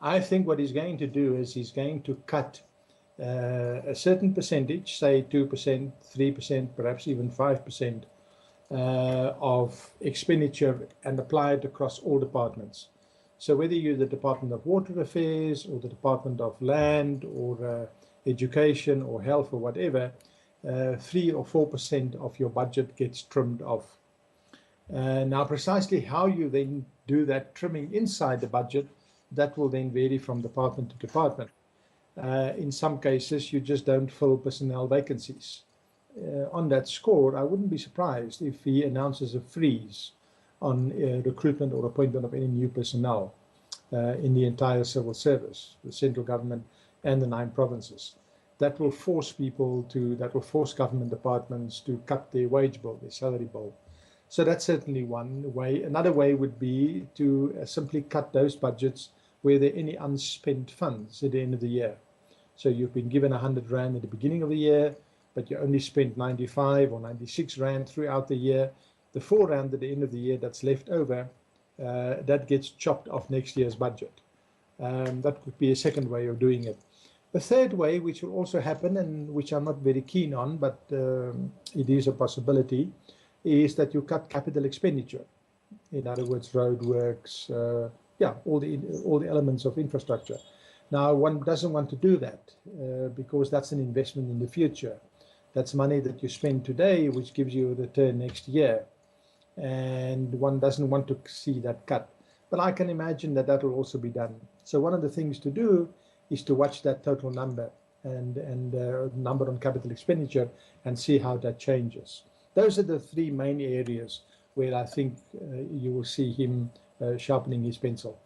I think what he's going to do is he's going to cut a certain percentage, say 2%, 3%, perhaps even 5% of expenditure and apply it across all departments. So whether you're the Department of Water Affairs or the Department of Land or Education or Health or whatever, 3 or 4% of your budget gets trimmed off. Now, precisely how you then do that trimming inside the budget, that will then vary from department to department. In some cases, you just don't fill personnel vacancies. On that score, I wouldn't be surprised if he announces a freeze on recruitment or appointment of any new personnel in the entire civil service, the central government and the 9 provinces. That will force government departments to cut their wage bill, their salary bill. So that's certainly one way. Another way would be to simply cut those budgets where there are any unspent funds at the end of the year. So you've been given 100 Rand at the beginning of the year, but you only spent 95 or 96 Rand throughout the year. The 4 Rand at the end of the year that's left over, that gets chopped off next year's budget. That could be a second way of doing it. The third way, which will also happen and which I'm not very keen on, but it is a possibility, is that you cut capital expenditure. In other words, roadworks, all the elements of infrastructure. Now, one doesn't want to do that because that's an investment in the future. That's money that you spend today, which gives you a return next year. And one doesn't want to see that cut. But I can imagine that that will also be done. So one of the things to do is to watch that total number and number on capital expenditure and see how that changes. Those are the 3 main areas where I think you will see him sharpening his pencil.